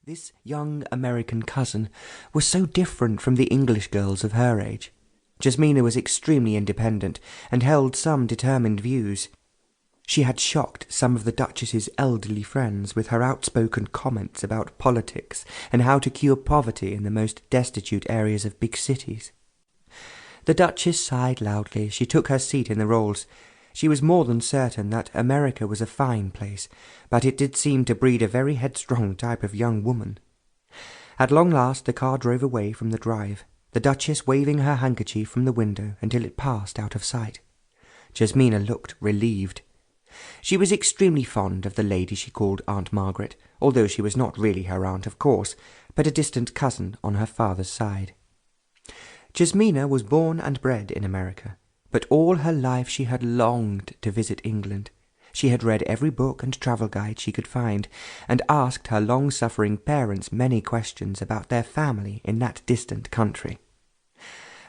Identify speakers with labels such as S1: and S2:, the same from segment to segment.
S1: This young American cousin was so different from the English girls of her age. Jasmina was extremely independent and held some determined views. She had shocked some of the Duchess's elderly friends with her outspoken comments about politics and how to cure poverty in the most destitute areas of big cities. The Duchess sighed loudly as she took her seat in the rolls. She was more than certain that America was a fine place, but it did seem to breed a very headstrong type of young woman. At long last the car drove away from the drive, the Duchess waving her handkerchief from the window until it passed out of sight. Jasmina looked relieved. She was extremely fond of the lady she called Aunt Margaret, although she was not really her aunt, of course, but a distant cousin on her father's side. Jasmina was born and bred in America, but all her life she had longed to visit England. She had read every book and travel guide she could find, and asked her long-suffering parents many questions about their family in that distant country.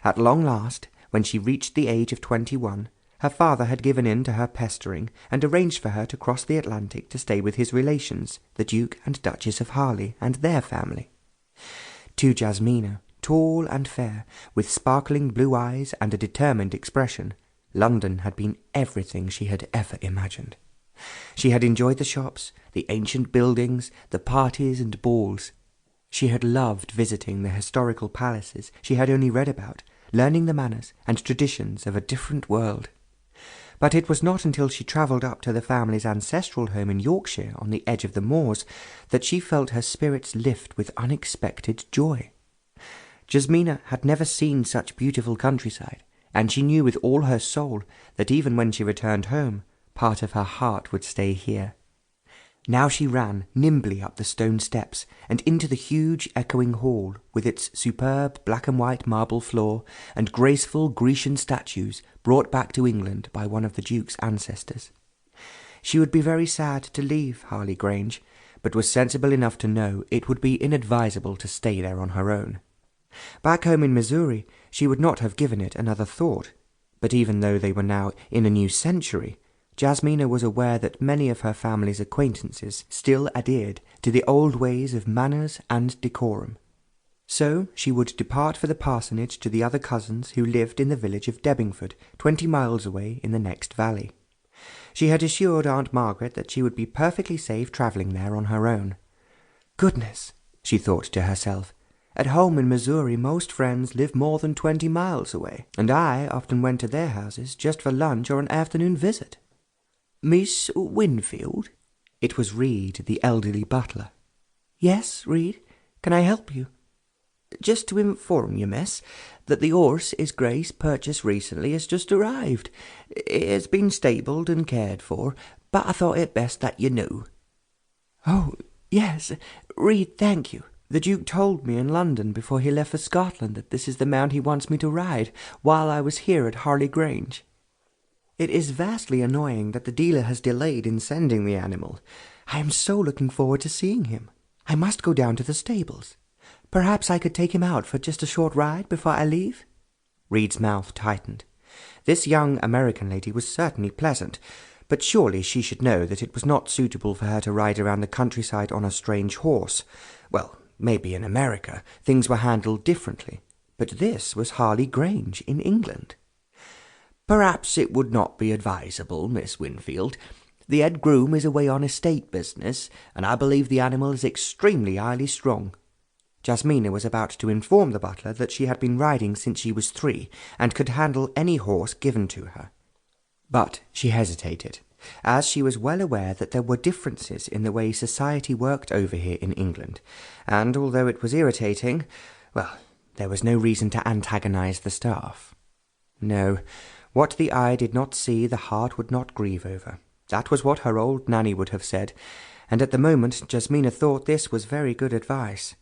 S1: At long last, when she reached the age of 21, her father had given in to her pestering and arranged for her to cross the Atlantic to stay with his relations, the Duke and Duchess of Harley, and their family. To Jasmina, tall and fair, with sparkling blue eyes and a determined expression, London had been everything she had ever imagined. She had enjoyed the shops, the ancient buildings, the parties and balls. She had loved visiting the historical palaces she had only read about, learning the manners and traditions of a different world. But it was not until she travelled up to the family's ancestral home in Yorkshire on the edge of the moors that she felt her spirits lift with unexpected joy. Jasmina had never seen such beautiful countryside, and she knew with all her soul that even when she returned home, part of her heart would stay here. Now she ran nimbly up the stone steps and into the huge echoing hall with its superb black and white marble floor and graceful Grecian statues brought back to England by one of the Duke's ancestors. She would be very sad to leave Harley Grange, but was sensible enough to know it would be inadvisable to stay there on her own. Back home in Missouri she would not have given it another thought, but even though they were now in a new century, Jasmina was aware that many of her family's acquaintances still adhered to the old ways of manners and decorum. So she would depart for the parsonage to the other cousins who lived in the village of Debbingfield, 20 miles away in the next valley. She had assured Aunt Margaret that she would be perfectly safe travelling there on her own. Goodness, she thought to herself, at home in Missouri most friends live more than 20 miles away, and I often went to their houses just for lunch or an afternoon visit. Miss Winfield? It was Reed, the elderly butler. Yes, Reed, can I help you? Just to inform you, miss, that the horse his Grace purchased recently has just arrived. It has been stabled and cared for, but I thought it best that you knew. Oh, yes, Reed, thank you. The Duke told me in London before he left for Scotland that this is the mount he wants me to ride while I was here at Harley Grange. It is vastly annoying that the dealer has delayed in sending the animal. I am so looking forward to seeing him. I must go down to the stables. Perhaps I could take him out for just a short ride before I leave? Reed's mouth tightened. This young American lady was certainly pleasant, but surely she should know that it was not suitable for her to ride around the countryside on a strange horse. Well, maybe in America things were handled differently, but this was Harley Grange in England. Perhaps it would not be advisable, Miss Winfield. The head groom is away on estate business, and I believe the animal is extremely highly strung. Jasmina was about to inform the butler that she had been riding since she was 3, and could handle any horse given to her. But she hesitated, as she was well aware that there were differences in the way society worked over here in England, and although it was irritating, well, there was no reason to antagonize the staff. No, what the eye did not see, the heart would not grieve over. That was what her old nanny would have said, and at the moment Jasmina thought this was very good advice.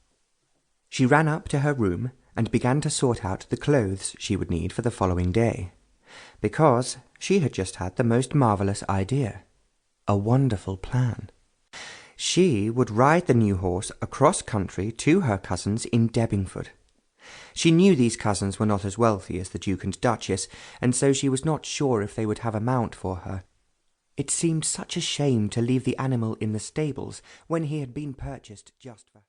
S1: She ran up to her room and began to sort out the clothes she would need for the following day, because she had just had the most marvellous idea, a wonderful plan. She would ride the new horse across country to her cousins in Debbingfield. She knew these cousins were not as wealthy as the Duke and Duchess, and so she was not sure if they would have a mount for her. It seemed such a shame to leave the animal in the stables when he had been purchased just for her.